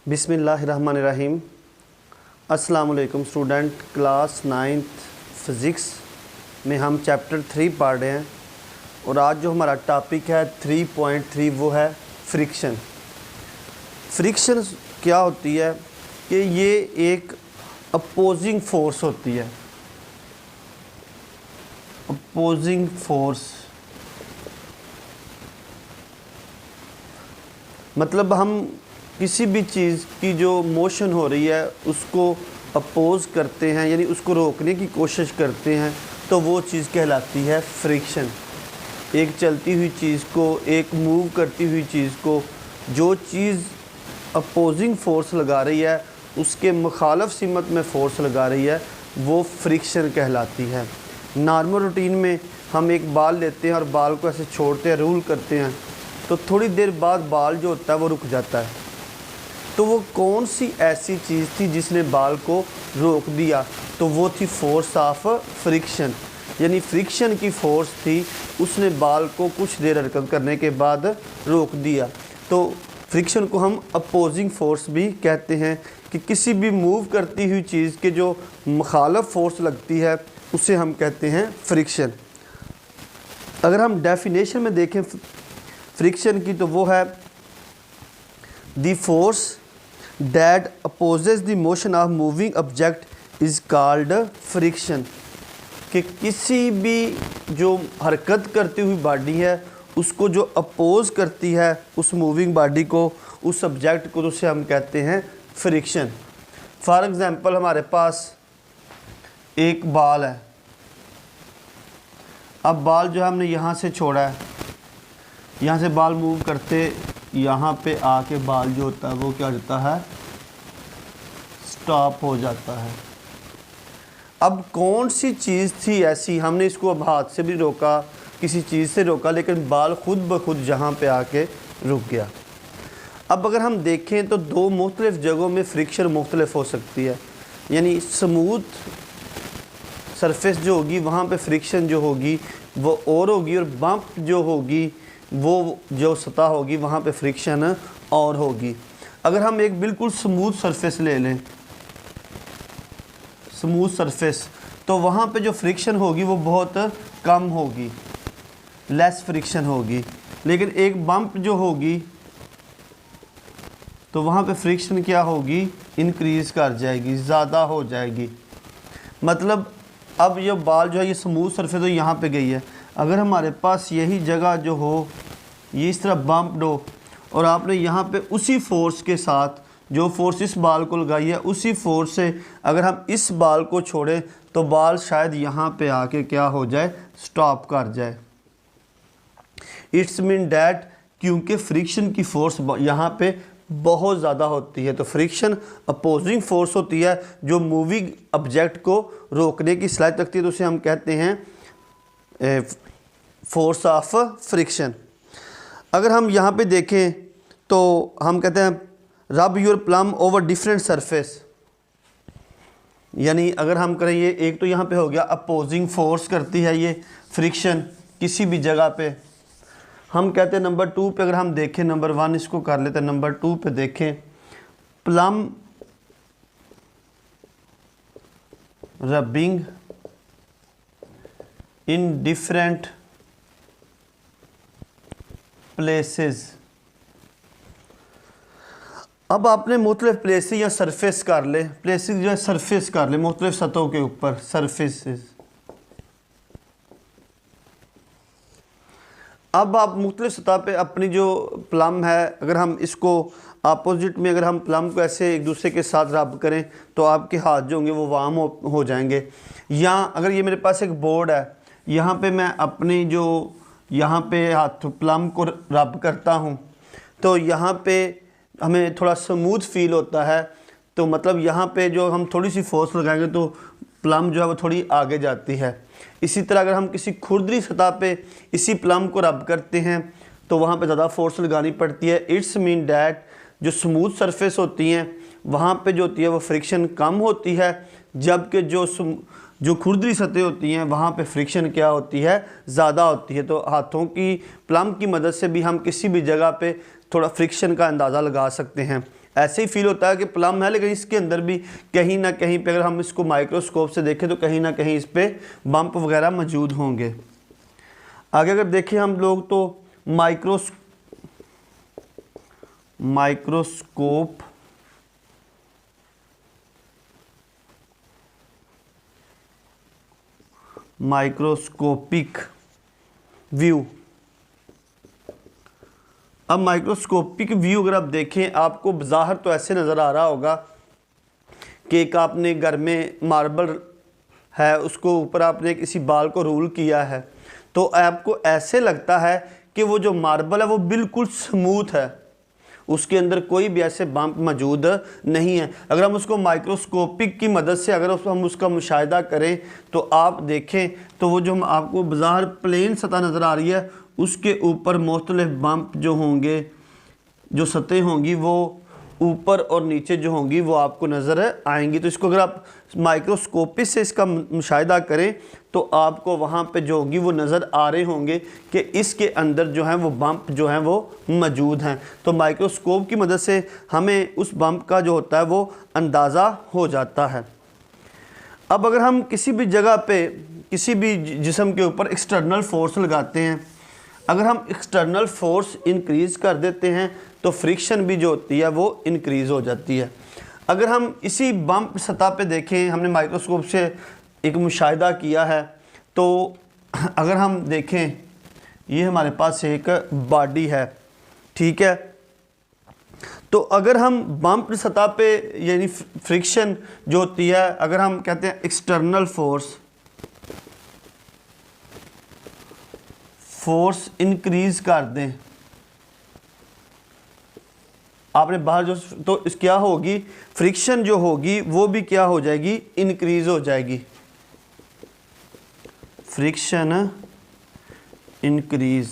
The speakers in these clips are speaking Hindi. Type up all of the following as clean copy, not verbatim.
बिस्मिल्लाहिर्रहमानिर्रहीम। अस्सलाम वालेकुम स्टूडेंट। क्लास 9th फ़िज़िक्स में हम चैप्टर 3 पढ़ रहे हैं और आज जो हमारा टॉपिक है 3.3 वो है फ्रिक्शन। फ्रिक्शन क्या होती है कि ये एक अपोजिंग फोर्स होती है। अपोजिंग फोर्स मतलब हम किसी भी चीज़ की जो मोशन हो रही है उसको अपोज करते हैं, यानी उसको रोकने की कोशिश करते हैं, तो वो चीज़ कहलाती है फ्रिक्शन। एक चलती हुई चीज़ को, एक मूव करती हुई चीज़ को जो चीज़ अपोजिंग फोर्स लगा रही है उसके मुखालफ सिमत में फोर्स लगा रही है वो फ्रिक्शन कहलाती है। नॉर्मल रूटीन में हम एक बाल लेते हैं और बाल को ऐसे छोड़ते हैं, रूल करते हैं, तो थोड़ी देर बाद बाल जो होता है वो रुक जाता है। तो वो कौन सी ऐसी चीज़ थी जिसने बाल को रोक दिया? तो वो थी फोर्स ऑफ फ्रिक्शन, यानी फ्रिक्शन की फोर्स थी, उसने बाल को कुछ देर हरकत करने के बाद रोक दिया। तो फ्रिक्शन को हम अपोजिंग फोर्स भी कहते हैं कि किसी भी मूव करती हुई चीज़ के जो मुखालफ फोर्स लगती है उसे हम कहते हैं फ्रिक्शन। अगर हम डेफिनेशन में देखें फ्रिक्शन की तो वो है the force that opposes the motion of moving object is called friction. कि किसी भी जो हरकत करती हुई बॉडी है उसको जो अपोज करती है उस मूविंग बॉडी को, उस ऑब्जेक्ट को, तो उसे हम कहते हैं फ्रिक्शन। फॉर एग्ज़ाम्पल हमारे पास एक बाल है। अब बाल जो है हमने यहाँ से छोड़ा है, यहाँ से बाल मूव करते यहाँ पे आके बाल जो होता है वो क्या हो जाता है, स्टॉप हो जाता है। अब कौन सी चीज़ थी ऐसी, हमने इसको अब हाथ से भी रोका, किसी चीज़ से रोका, लेकिन बाल खुद ब खुद जहाँ पे आके रुक गया। अब अगर हम देखें तो दो मुख्तलिफ़ जगहों में फ्रिक्शन मुख्तलिफ हो सकती है। यानी स्मूथ सरफेस जो होगी वहाँ पे फ्रिक्शन जो होगी वो और होगी, और बम्प जो होगी वो जो सतह होगी वहाँ पे फ्रिक्शन और होगी। अगर हम एक बिल्कुल स्मूथ सरफेस ले लें, स्मूथ सरफेस, तो वहाँ पे जो फ्रिक्शन होगी वो बहुत कम होगी, लेस फ्रिक्शन होगी। लेकिन एक बम्प जो होगी तो वहाँ पे फ्रिक्शन क्या होगी, इंक्रीज़ कर जाएगी, ज़्यादा हो जाएगी। मतलब अब ये बाल जो है ये स्मूथ सरफेस तो यहाँ पे गई है, अगर हमारे पास यही जगह जो हो ये इस तरह बम्प्ड हो और आपने यहाँ पे उसी फोर्स के साथ जो फोर्स इस बाल को लगाई है उसी फोर्स से अगर हम इस बाल को छोड़ें तो बाल शायद यहाँ पे आके क्या हो जाए, स्टॉप कर जाए। इट्स मीन डैट क्योंकि फ्रिक्शन की फोर्स यहाँ पे बहुत ज़्यादा होती है। तो फ्रिक्शन अपोजिंग फोर्स होती है जो मूविंग ऑब्जेक्ट को रोकने की सलाहियत रखती है, तो उसे हम कहते हैं फोर्स ऑफ फ्रिक्शन। अगर हम यहाँ पे देखें तो हम कहते हैं rub your plum over different surface. यानी अगर हम करें, ये एक तो यहाँ पे हो गया अपोजिंग फोर्स करती है ये फ्रिक्शन किसी भी जगह पे। हम कहते हैं नंबर 2 पे अगर हम देखें, नंबर 1 इसको कर लेते हैं, नंबर 2 पे देखें plum rubbing in different places. अब आपने मुख्तलिफ प्लेसेस या सरफेस कर ले, प्लेसेस जो है सरफेस कर ले, मुख्तलिफ सतहों के ऊपर सरफेसेस। अब आप मुख्तलिफ सतह पे अपनी जो प्लम है, अगर हम इसको अपोजिट में, अगर हम प्लम को ऐसे एक दूसरे के साथ रब करें तो आपके हाथ जो होंगे वो वार्म हो जाएंगे। या अगर ये मेरे पास एक बोर्ड है, यहाँ पे मैं अपनी जो यहाँ पे हाथ प्लम को रब करता हूँ तो यहाँ पे हमें थोड़ा स्मूथ फील होता है। तो मतलब यहाँ पे जो हम थोड़ी सी फोर्स लगाएंगे तो प्लम जो है वो थोड़ी आगे जाती है। इसी तरह अगर हम किसी खुरदरी सतह पे इसी प्लम को रब करते हैं तो वहाँ पे ज़्यादा फोर्स लगानी पड़ती है। इट्स मीन डैट जो स्मूथ सरफेस होती हैं वहाँ पे जो होती है वो फ्रिक्शन कम होती है, जबकि जो खुरदरी सतह होती हैं वहाँ पे फ्रिक्शन क्या होती है, ज़्यादा होती है। तो हाथों की प्लम की मदद से भी हम किसी भी जगह पे थोड़ा फ्रिक्शन का अंदाज़ा लगा सकते हैं। ऐसे ही फील होता है कि प्लम है, लेकिन इसके अंदर भी कहीं ना कहीं पे अगर हम इसको माइक्रोस्कोप से देखें तो कहीं ना कहीं इस पे बम्प वगैरह मौजूद होंगे। आगे अगर देखें हम लोग तो माइक्रोस्कोपिक व्यू। अब माइक्रोस्कोपिक व्यू अगर आप देखें, आपको बाहर तो ऐसे नज़र आ रहा होगा कि एक आपने घर में मार्बल है, उसको ऊपर आपने किसी बाल को रोल किया है, तो आपको ऐसे लगता है कि वो जो मार्बल है वो बिल्कुल स्मूथ है, उसके अंदर कोई भी ऐसे बम्प मौजूद नहीं है। अगर हम उसको माइक्रोस्कोपिक की मदद से अगर हम उसका मुशाहिदा करें तो आप देखें तो वो जो आपको बाहर प्लेन सतह नज़र आ रही है, उसके ऊपर मुख्तलिफ बम्प जो होंगे, जो सतह होंगी वो ऊपर और नीचे जो होंगी वो आपको नज़र आएंगी। तो इसको अगर आप माइक्रोस्कोपी से इसका मुशाहिदा करें तो आपको वहाँ पे जो होंगी वो नज़र आ रहे होंगे कि इसके अंदर जो है वो बम्प जो है वो मौजूद हैं। तो माइक्रोस्कोप की मदद से हमें उस बम्प का जो होता है वो अंदाज़ा हो जाता है। अब अगर हम किसी भी जगह पे किसी भी जिस्म के ऊपर एक्सटर्नल फोर्स लगाते हैं, अगर हम एक्सटर्नल फोर्स इंक्रीज़ कर देते हैं तो फ्रिक्शन भी जो होती है वो इंक्रीज़ हो जाती है। अगर हम इसी बम्प सतह पे देखें, हमने माइक्रोस्कोप से एक मुशाहिदा किया है, तो अगर हम देखें ये हमारे पास एक बॉडी है, ठीक है, तो अगर हम बम्प सतह पे यानी फ्रिक्शन जो होती है, अगर हम कहते हैं एक्सटर्नल फोर्स इंक्रीज़ कर दें, आपने बाहर जो, तो इस क्या होगी, फ्रिक्शन जो होगी वो भी क्या हो जाएगी, इंक्रीज़ हो जाएगी, फ्रिक्शन इंक्रीज़।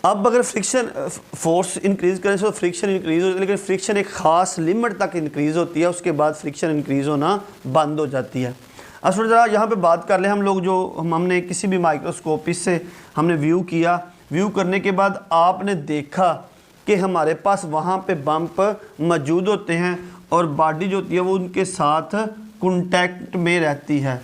अब अगर फ्रिक्शन फोर्स इंक्रीज़ करें तो फ्रिक्शन इंक्रीज़ हो, लेकिन फ्रिक्शन एक ख़ास लिमिट तक इंक्रीज़ होती है, उसके बाद फ्रिक्शन इंक्रीज़ होना बंद हो जाती है। अब थोड़ा ज़रा यहाँ पे बात कर लें हम लोग, जो हमने किसी भी माइक्रोस्कोप से हमने व्यू करने के बाद आपने देखा कि हमारे पास वहाँ पे बम्प मौजूद होते हैं और बॉडी जो होती है वो उनके साथ कॉन्टैक्ट में रहती है,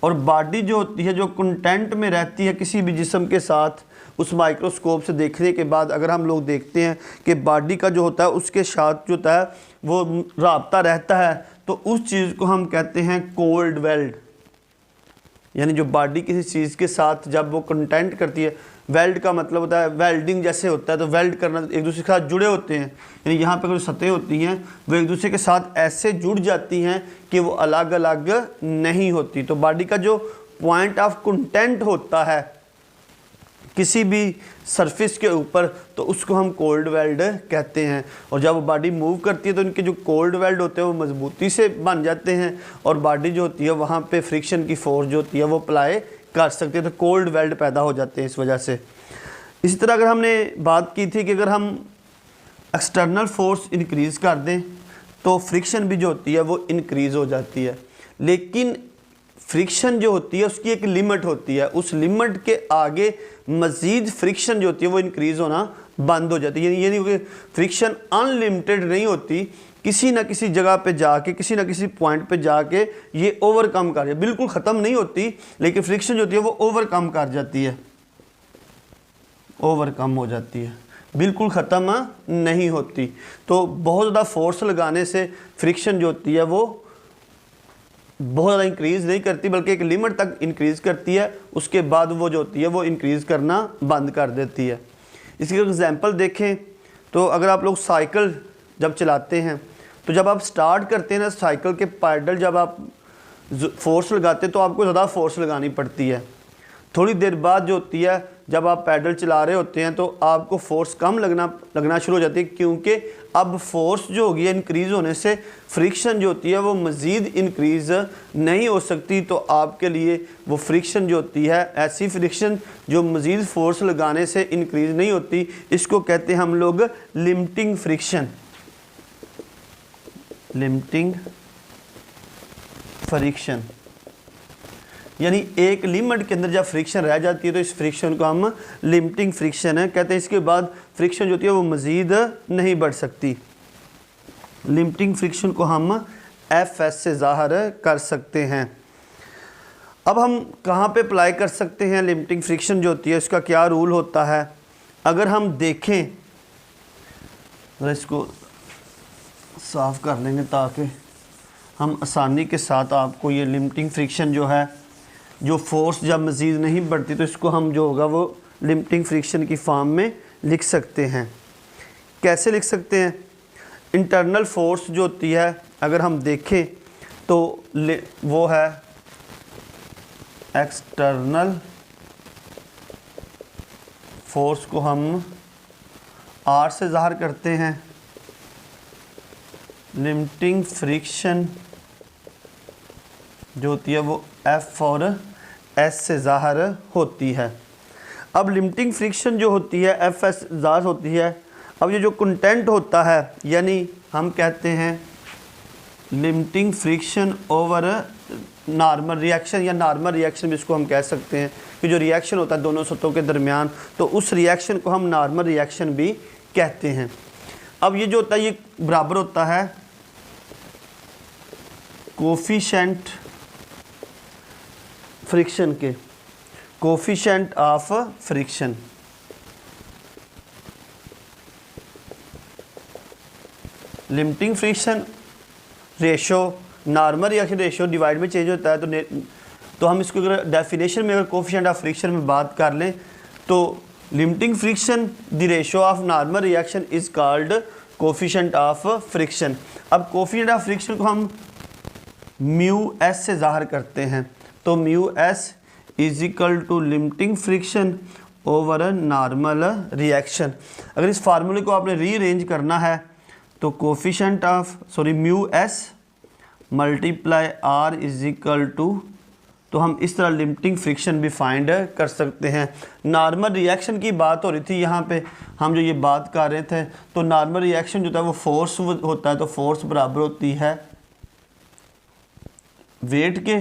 और बॉडी जो होती है जो कॉन्टैक्ट में रहती है किसी भी जिस्म के साथ, उस माइक्रोस्कोप से देखने के बाद अगर हम लोग देखते हैं कि बॉडी का जो होता है उसके साथ जो होता है वो राब्ता रहता है, तो उस चीज़ को हम कहते हैं कोल्ड वेल्ड। यानी जो बॉडी किसी चीज़ के साथ जब वो कंटेंट करती है, वेल्ड का मतलब होता है वेल्डिंग जैसे होता है, तो वेल्ड करना, एक दूसरे के साथ जुड़े होते हैं, यानी यहाँ पे जो सतहें होती हैं वो एक दूसरे के साथ ऐसे जुड़ जाती हैं कि वो अलग अलग नहीं होती। तो बॉडी का जो पॉइंट ऑफ कंटेंट होता है किसी भी सरफेस के ऊपर, तो उसको हम कोल्ड वेल्ड कहते हैं। और जब वो बॉडी मूव करती है तो उनके जो कोल्ड वेल्ड होते हैं वो मजबूती से बन जाते हैं, और बॉडी जो होती है वहाँ पे फ्रिक्शन की फोर्स जो होती है वो अप्लाई कर सकते हैं, तो कोल्ड वेल्ड पैदा हो जाते हैं इस वजह से। इसी तरह अगर हमने बात की थी कि अगर हम एक्सटर्नल फोर्स इंक्रीज़ कर दें तो फ्रिक्शन भी जो होती है वो इंक्रीज़ हो जाती है, लेकिन फ्रिक्शन जो होती है उसकी एक लिमिट होती है, उस लिमिट के आगे मज़ीद फ्रिक्शन जो होती है वो इंक्रीज़ होना बंद हो जाती है। यानी कि फ्रिक्शन अनलिमिटेड नहीं होती, किसी ना किसी जगह पे जाके, किसी ना किसी पॉइंट पे जाके ये ओवरकम कर जाए, बिल्कुल ख़त्म नहीं होती, लेकिन फ्रिक्शन जो होती है वो ओवरकम कर जाती है, ओवरकम हो जाती है, बिल्कुल ख़त्म नहीं होती। तो बहुत ज़्यादा फोर्स लगाने से फ्रिक्शन जो होती है वो बहुत ज़्यादा इंक्रीज़ नहीं करती, बल्कि एक लिमिट तक इंक्रीज़ करती है, उसके बाद वो जो होती है वो इंक्रीज़ करना बंद कर देती है। इसकी एग्जांपल देखें तो अगर आप लोग साइकिल जब चलाते हैं तो जब आप स्टार्ट करते हैं ना साइकिल के पैडल, जब आप फोर्स लगाते हैं तो आपको ज़्यादा फोर्स लगानी पड़ती है। थोड़ी देर बाद जो होती है जब आप पैडल चला रहे होते हैं तो आपको फोर्स कम लगना शुरू हो जाती है, क्योंकि अब फोर्स जो होगी इंक्रीज़ होने से फ्रिक्शन जो होती है वो मज़ीद इंक्रीज़ नहीं हो सकती। तो आपके लिए वो फ्रिक्शन जो होती है, ऐसी फ्रिक्शन जो मज़ीद फोर्स लगाने से इंक्रीज़ नहीं होती, इसको कहते हैं हम लोग लिमिटिंग फ्रिक्शन, लिमिटिंग फ्रिक्शन। यानी एक लिमिट के अंदर जब फ्रिक्शन रह जाती है तो इस फ्रिक्शन को हम लिमिटिंग फ्रिक्शन है कहते हैं। इसके बाद फ्रिक्शन जो होती है वो मज़ीद नहीं बढ़ सकती। लिमिटिंग फ्रिक्शन को हम Fs से ज़ाहिर कर सकते हैं। अब हम कहाँ पे अप्लाई कर सकते हैं लिमिटिंग फ्रिक्शन जो होती है, इसका क्या रूल होता है। अगर हम देखें, इसको साफ़ कर लेंगे ताकि हम आसानी के साथ आपको ये लिमिटिंग फ्रिक्शन जो है, जो फोर्स जब मज़ीद नहीं बढ़ती तो इसको हम जो होगा वो लिमिटिंग फ्रिक्शन की फॉर्म में लिख सकते हैं। कैसे लिख सकते हैं? इंटरनल फोर्स जो होती है अगर हम देखें तो वो है एक्सटर्नल फोर्स को हम R से ज़ाहिर करते हैं। लिमिटिंग फ्रिक्शन जो होती है वो F और S से ज़ाहिर होती है। अब लिमिटिंग फ्रिक्शन जो होती है Fs ज़ाहिर होती है। अब ये जो कंटेंट होता है, यानी हम कहते हैं limiting friction over normal reaction, या नॉर्मल रिएक्शन भी इसको हम कह सकते हैं कि जो रिएक्शन होता है दोनों सतहों के दरमियान, तो उस रिएक्शन को हम नॉर्मल रिएक्शन भी कहते हैं। अब ये जो होता है ये बराबर होता है कोफिशिएंट फ्रिक्शन के, coefficient of friction. Limiting friction ratio normal reaction ratio divide में चेंज होता है, तो हम इसको अगर डेफिनेशन में अगर कोफिशिएंट ऑफ फ्रिक्शन में बात कर लें तो limiting friction the ratio of normal reaction is called coefficient of friction. अब कोफिशिएंट ऑफ फ्रिक्शन को हम म्यू एस से ज़ाहिर करते हैं, तो mu S is equal to limiting friction over normal reaction. अगर इस फार्मूले को आपने रीअरेंज करना है तो coefficient of mu S multiply R is equal to, तो हम इस तरह लिमिटिंग फ्रिक्शन भी फाइंड कर सकते हैं। नॉर्मल रिएक्शन की बात हो रही थी यहाँ पे, हम जो ये बात कर रहे थे, तो नॉर्मल रिएक्शन जो था वो फोर्स होता है, तो फोर्स बराबर होती है वेट के,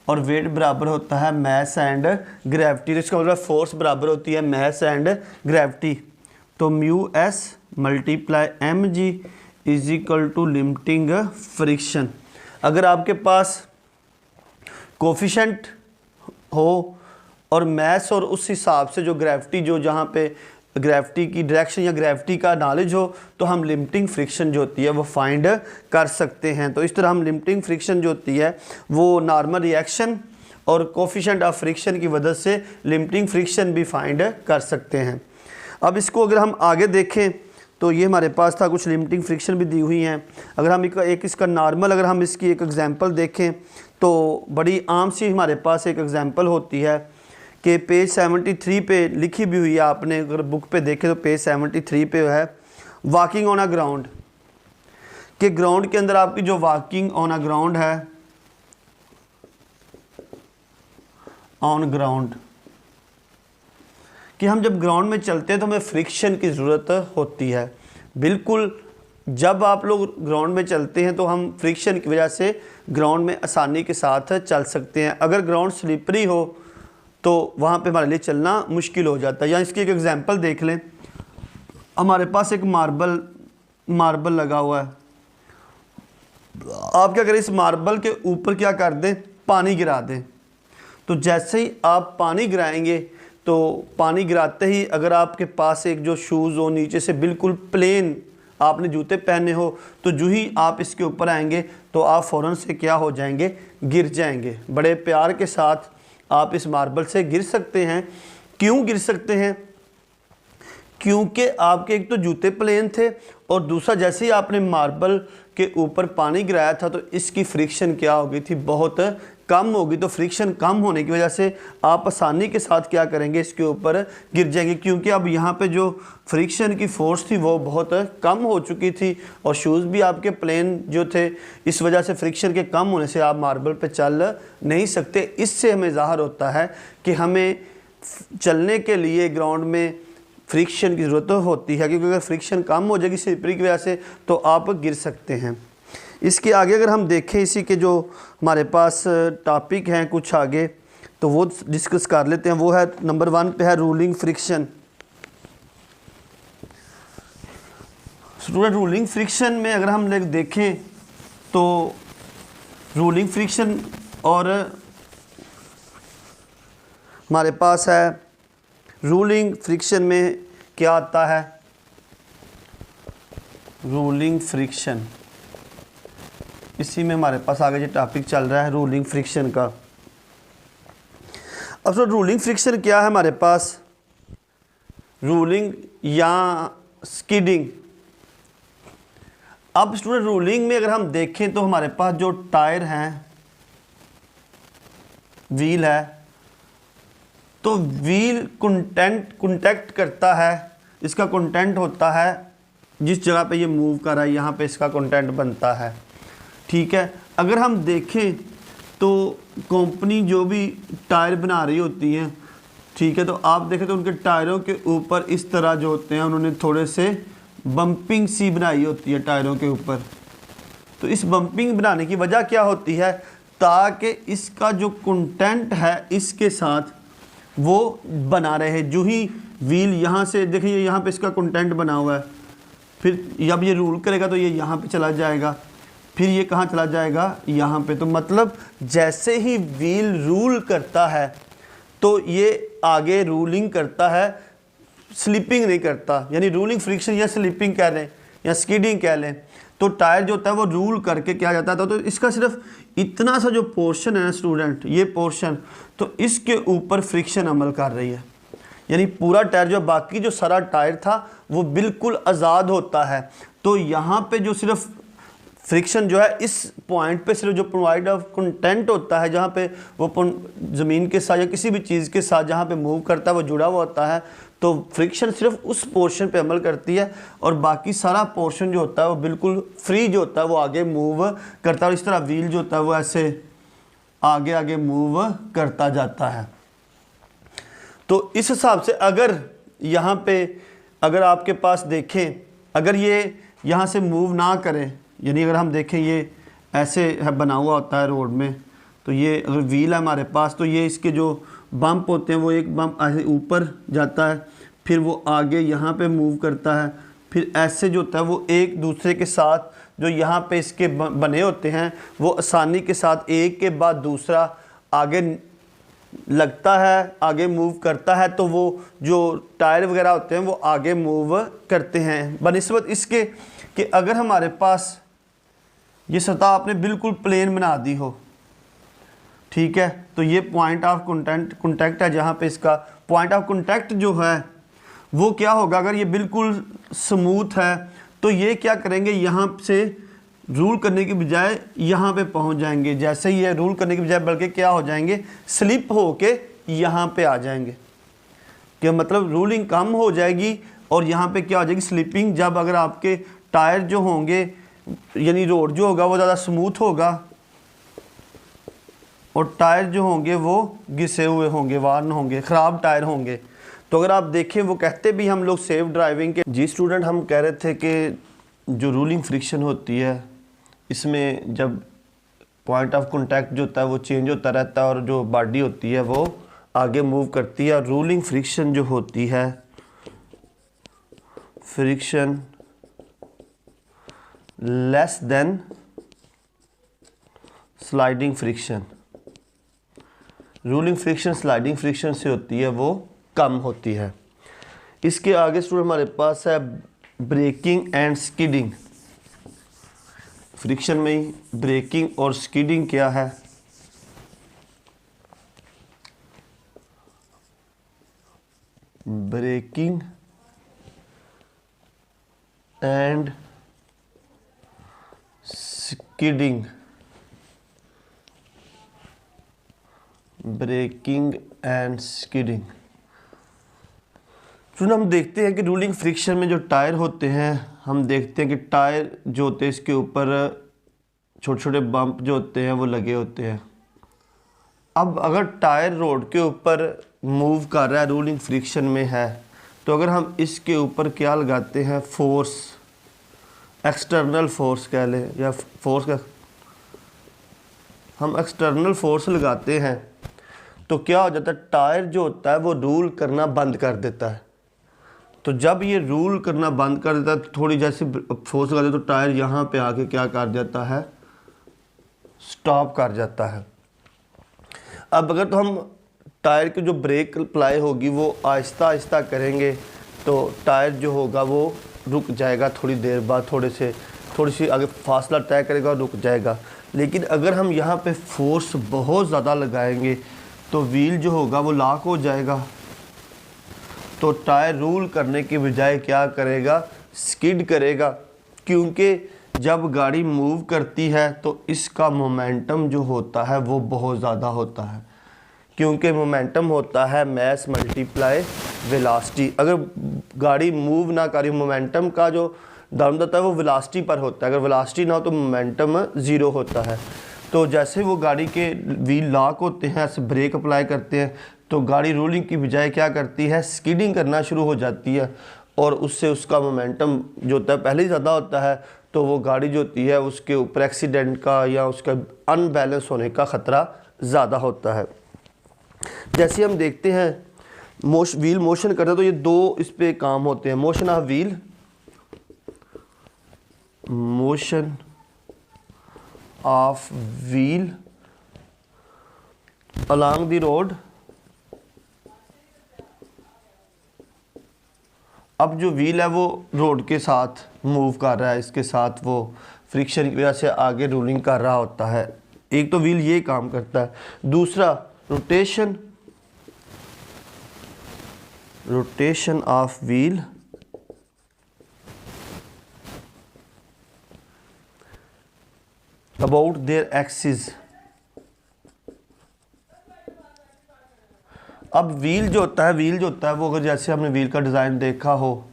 और वेट बराबर होता है मैस एंड ग्रेविटी। तो इसका मतलब फोर्स बराबर होती है मैस एंड ग्रेविटी। तो mu S multiply M G is equal to limiting friction. अगर आपके पास कोफिशिएंट हो और मैस और उस हिसाब से जो ग्रेविटी, जो जहाँ पे ग्रेविटी की डायरेक्शन या ग्रेविटी का नॉलेज हो, तो हम लिमिटिंग फ्रिक्शन जो होती है वो फाइंड कर सकते हैं। तो इस तरह हम लिमिटिंग फ्रिक्शन जो होती है वो नॉर्मल रिएक्शन और कोफिशिएंट ऑफ फ्रिक्शन की वजह से लिमिटिंग फ्रिक्शन भी फाइंड कर सकते हैं। अब इसको अगर हम आगे देखें तो ये हमारे पास था, कुछ लिमिटिंग फ्रिक्शन भी दी हुई हैं। अगर हम एक इसका नॉर्मल, अगर हम इसकी एक एग्जांपल देखें तो बड़ी आम सी हमारे पास एक एग्जांपल होती है कि पेज 73 पे लिखी भी हुई है, आपने अगर बुक पे देखें तो पेज 73 पे है वॉकिंग ऑन अ ग्राउंड, कि ग्राउंड के अंदर आपकी जो वॉकिंग ऑन अ ग्राउंड है, ऑन ग्राउंड, कि हम जब ग्राउंड में चलते हैं तो हमें फ्रिक्शन की ज़रूरत होती है। बिल्कुल, जब आप लोग ग्राउंड में चलते हैं तो हम फ्रिक्शन की वजह से ग्राउंड में आसानी के साथ चल सकते हैं। अगर ग्राउंड स्लिपरी हो तो वहाँ पे हमारे लिए चलना मुश्किल हो जाता है। या इसकी एक एग्जांपल देख लें, हमारे पास एक मार्बल लगा हुआ है, आप क्या करें, इस मार्बल के ऊपर क्या कर दें, पानी गिरा दें। तो जैसे ही आप पानी गिराएंगे तो पानी गिराते ही अगर आपके पास एक जो शूज़ हो नीचे से बिल्कुल प्लेन आपने जूते पहने हो, तो जो ही आप इसके ऊपर आएंगे तो आप फ़ौरन से क्या हो जाएंगे, गिर जाएंगे। बड़े प्यार के साथ आप इस मार्बल से गिर सकते हैं। क्यों गिर सकते हैं? क्योंकि आपके एक तो जूते प्लेन थे और दूसरा जैसे ही आपने मार्बल के ऊपर पानी गिराया था तो इसकी फ्रिक्शन क्या हो गई थी, बहुत कम होगी। तो फ्रिक्शन कम होने की वजह से आप आसानी के साथ क्या करेंगे, इसके ऊपर गिर जाएंगे, क्योंकि अब यहाँ पे जो फ्रिक्शन की फोर्स थी वो बहुत कम हो चुकी थी और शूज़ भी आपके प्लेन जो थे, इस वजह से फ्रिक्शन के कम होने से आप मार्बल पे चल नहीं सकते। इससे हमें ज़ाहिर होता है कि हमें चलने के लिए ग्राउंड में फ्रिक्शन की ज़रूरत होती है, क्योंकि अगर फ्रिक्शन कम हो जाएगी स्लिपरी की वजह से तो आप गिर सकते हैं। इसके आगे अगर हम देखें, इसी के जो हमारे पास टॉपिक हैं कुछ आगे, तो वो डिस्कस कर लेते हैं। वो है नंबर 1 पे है ruling friction. Student ruling friction में अगर हम लोग देखें तो रूलिंग फ्रिक्शन और हमारे पास है रूलिंग फ्रिक्शन में क्या आता है, रूलिंग फ्रिक्शन, इसी में हमारे पास आगे जो टॉपिक चल रहा है रूलिंग फ्रिक्शन का। अब तो रूलिंग फ्रिक्शन क्या है हमारे पास, रूलिंग या स्किडिंग। अब स्टूडेंट रूलिंग में अगर हम देखें तो हमारे पास जो टायर हैं, व्हील है, तो व्हील कंटेक्ट करता है, इसका कंटेंट होता है जिस जगह पे ये मूव कर रहा है, यहाँ पे इसका कंटेंट बनता है। ठीक है, अगर हम देखें तो कंपनी जो भी टायर बना रही होती हैं, ठीक है, तो आप देखें तो उनके टायरों के ऊपर इस तरह जो होते हैं उन्होंने थोड़े से बम्पिंग सी बनाई होती है टायरों के ऊपर। तो इस बम्पिंग बनाने की वजह क्या होती है, ताकि इसका जो कंटेंट है इसके साथ वो बना रहे। जो ही व्हील यहाँ से देखिए, यहाँ पे इसका कंटेंट बना हुआ है, फिर जब ये रूल करेगा तो ये यहाँ पे चला जाएगा, फिर ये कहाँ चला जाएगा, यहाँ पे। तो मतलब जैसे ही व्हील रूल करता है तो ये आगे रूलिंग करता है, स्लिपिंग नहीं करता। यानी रूलिंग फ्रिक्शन या स्लिपिंग कह लें या स्किडिंग कह लें, तो टायर जो होता है वो रूल करके क्या जाता था। तो इसका सिर्फ इतना सा जो पोर्शन है ना स्टूडेंट, ये पोर्शन, तो इसके ऊपर फ्रिक्शन अमल कर रही है। यानी पूरा टायर जो बाकी जो सारा टायर था वो बिल्कुल आज़ाद होता है। तो यहाँ पे जो सिर्फ फ्रिक्शन जो है इस पॉइंट पे सिर्फ जो प्रोवाइड ऑफ कंटेंट होता है, जहाँ पे वो ज़मीन के साथ या किसी भी चीज़ के साथ जहाँ पे मूव करता है वो जुड़ा हुआ होता है, तो फ्रिक्शन सिर्फ उस पोर्शन पे अमल करती है और बाकी सारा पोर्शन जो होता है वो बिल्कुल फ्री जो होता है वो आगे मूव करता है। और इस तरह व्हील जो होता है वो ऐसे आगे आगे मूव करता जाता है। तो इस हिसाब से अगर यहाँ पे अगर आपके पास देखें, अगर ये यहाँ से मूव ना करें, यानी अगर हम देखें ये ऐसे है बना हुआ होता है रोड में, तो ये अगर व्हील है हमारे पास, तो ये इसके जो बम्प होते हैं वो एक बम्प ऐसे ऊपर जाता है, फिर वो आगे यहाँ पे मूव करता है, फिर ऐसे जो होता है वो एक दूसरे के साथ जो यहाँ पे इसके बने होते हैं वो आसानी के साथ एक के बाद दूसरा आगे लगता है, आगे मूव करता है। तो वो जो टायर वगैरह होते हैं वो आगे मूव करते हैं बनिस्बत इसके कि अगर हमारे पास ये सतह आपने बिल्कुल प्लेन बना दी हो, ठीक है, तो ये पॉइंट ऑफ कॉन्टैक्ट है, जहाँ पे इसका पॉइंट ऑफ कॉन्टैक्ट जो है वो क्या होगा, अगर ये बिल्कुल स्मूथ है तो ये क्या करेंगे, यहाँ से रूल करने की बजाय यहाँ पे पहुँच जाएंगे। जैसे ही ये रूल करने की बजाय बल्कि क्या हो जाएंगे, स्लिप होके यहाँ पे आ जाएंगे। क्या मतलब, रूलिंग कम हो जाएगी और यहाँ पे क्या हो जाएगी, स्लिपिंग। जब अगर आपके टायर जो होंगे यानी रोड जो होगा वो ज़्यादा स्मूथ होगा और टायर जो होंगे वो घिसे हुए होंगे, वार्न होंगे, ख़राब टायर होंगे। तो अगर आप देखें वो कहते भी हम लोग सेफ ड्राइविंग के। जी स्टूडेंट, हम कह रहे थे कि जो रूलिंग फ्रिक्शन होती है इसमें जब पॉइंट ऑफ कॉन्टैक्ट जो होता है वो चेंज होता रहता है और जो बॉडी होती है वो आगे मूव करती है। और रूलिंग फ्रिक्शन जो होती है, friction less than sliding friction, ruling friction sliding friction से होती है वो कम होती है। इसके आगे स्टूडेंट हमारे पास है ब्रेकिंग एंड स्किडिंग। फ्रिक्शन में ही ब्रेकिंग और स्किडिंग क्या है, braking and skidding, braking and skidding. सुन, हम देखते हैं कि रूलिंग फ्रिक्शन में जो टायर होते हैं, हम देखते हैं कि टायर जो होते हैं इसके ऊपर छोटे छोटे बम्प जो होते हैं वो लगे होते हैं। अब अगर टायर रोड के ऊपर मूव कर रहा है, रूलिंग फ्रिक्शन में है, तो अगर हम इसके ऊपर क्या लगाते हैं, फोर्स, एक्सटर्नल फोर्स कह लें या फोर्स का हम एक्सटर्नल फोर्स लगाते हैं, तो क्या हो जाता है, टायर जो होता है वो रूल करना बंद कर देता है। तो जब ये रूल करना बंद कर देता है तो थोड़ी जैसे फोर्स लगाते तो टायर यहाँ पे आके क्या कर जाता है, स्टॉप कर जाता है। अब अगर तो हम टायर की जो ब्रेक अप्लाई होगी वो आहिस्ता आहिस्ता करेंगे तो टायर जो होगा वो रुक जाएगा, थोड़ी देर बाद थोड़ी सी आगे फासला तय करेगा और रुक जाएगा। लेकिन अगर हम यहाँ पे फोर्स बहुत ज़्यादा लगाएंगे तो व्हील जो होगा वो लॉक हो जाएगा, तो टायर रूल करने के बजाय क्या करेगा, स्किड करेगा। क्योंकि जब गाड़ी मूव करती है तो इसका मोमेंटम जो होता है वो बहुत ज़्यादा होता है, क्योंकि मोमेंटम होता है मैस मल्टीप्लाई वेलोसिटी। अगर गाड़ी मूव ना करी, मोमेंटम का जो दारोमदार होता है वो वेलोसिटी पर होता है, अगर वेलोसिटी ना हो तो मोमेंटम ज़ीरो होता है। तो जैसे वो गाड़ी के व्हील लॉक होते हैं, ऐसे ब्रेक अप्लाई करते हैं तो गाड़ी रोलिंग की बजाय क्या करती है, स्किडिंग करना शुरू हो जाती है, और उससे उसका मोमेंटम जो होता है पहले ही ज़्यादा होता है, तो वो गाड़ी जो होती है उसके ऊपर एक्सीडेंट का या उसका अनबैलेंस होने का ख़तरा ज़्यादा होता है। जैसे हम देखते हैं व्हील मोशन करते हैं तो ये दो इस पे काम होते हैं, motion of wheel, motion of wheel along the road. अब जो व्हील है वो रोड के साथ मूव कर रहा है, इसके साथ वो फ्रिक्शन की वजह से आगे रूलिंग कर रहा होता है। एक तो व्हील ये काम करता है, दूसरा rotation of wheel about their axis. अब व्हील जो होता है वो अगर जैसे हमने व्हील का डिज़ाइन देखा हो,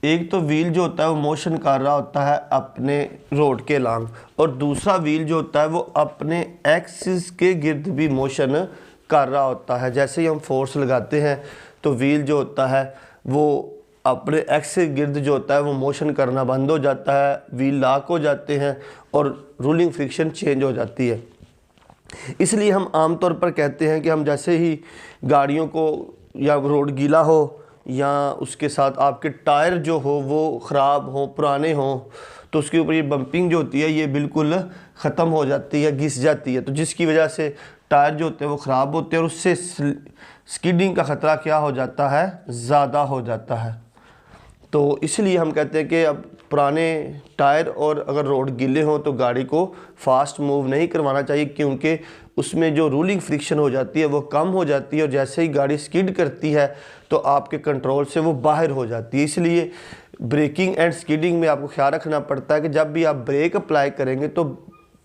एक तो व्हील जो होता है वो मोशन कर रहा होता है अपने रोड के लॉन्ग, और दूसरा व्हील जो होता है वो अपने एक्सिस के गिर्द भी मोशन कर रहा होता है। जैसे ही हम फोर्स लगाते हैं तो व्हील जो होता है वो अपने एक्सिस गिर्द जो होता है वो मोशन करना बंद हो जाता है, व्हील लॉक हो जाते हैं और रूलिंग फ्रिक्शन चेंज हो जाती है। इसलिए हम आमतौर पर कहते हैं कि हम जैसे ही गाड़ियों को या रोड गीला हो या उसके साथ आपके टायर जो हो वो ख़राब हो, पुराने हो, तो उसके ऊपर ये बम्पिंग जो होती है ये बिल्कुल ख़त्म हो जाती है, घिस जाती है, तो जिसकी वजह से टायर जो होते हैं वो ख़राब होते हैं और उससे स्किडिंग का ख़तरा क्या हो जाता है, ज़्यादा हो जाता है। तो इसलिए हम कहते हैं कि अब पुराने टायर और अगर रोड गीले हों तो गाड़ी को फास्ट मूव नहीं करवाना चाहिए, क्योंकि उसमें जो रूलिंग फ्रिक्शन हो जाती है वो कम हो जाती है, और जैसे ही गाड़ी स्किड करती है तो आपके कंट्रोल से वो बाहर हो जाती है। इसलिए ब्रेकिंग एंड स्किडिंग में आपको ख्याल रखना पड़ता है कि जब भी आप ब्रेक अप्लाई करेंगे तो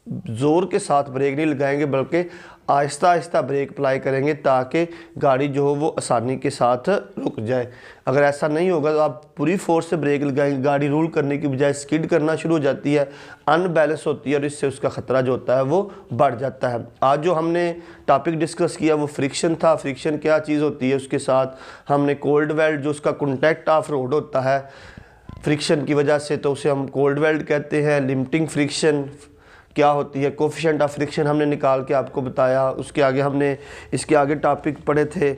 ज़ोर के साथ ब्रेक नहीं लगाएंगे, बल्कि आहिस्ता आहिस्ता ब्रेक अप्लाई करेंगे ताकि गाड़ी जो हो वो आसानी के साथ रुक जाए। अगर ऐसा नहीं होगा तो आप पूरी फोर्स से ब्रेक लगाएंगे, गाड़ी रूल करने की बजाय स्किड करना शुरू हो जाती है, अनबैलेंस होती है, और इससे उसका ख़तरा जो होता है वो बढ़ जाता है। आज जो हमने टॉपिक डिस्कस किया वो फ्रिक्शन था। फ्रिक्शन क्या चीज़ होती है, उसके साथ हमने कोल्ड वेल्ड जो उसका कॉन्टैक्ट ऑफ रोड होता है फ्रिक्शन की वजह से, तो उसे हम कोल्ड वेल्ड कहते हैं। लिमिटिंग फ्रिक्शन क्या होती है, कोफिशिएंट ऑफ फ्रिक्शन हमने निकाल के आपको बताया। उसके आगे हमने इसके आगे टॉपिक पढ़े थे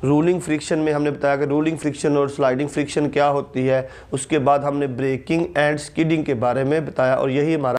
रूलिंग फ्रिक्शन में, हमने बताया कि रूलिंग फ्रिक्शन और स्लाइडिंग फ्रिक्शन क्या होती है। उसके बाद हमने ब्रेकिंग एंड स्किडिंग के बारे में बताया, और यही हमारा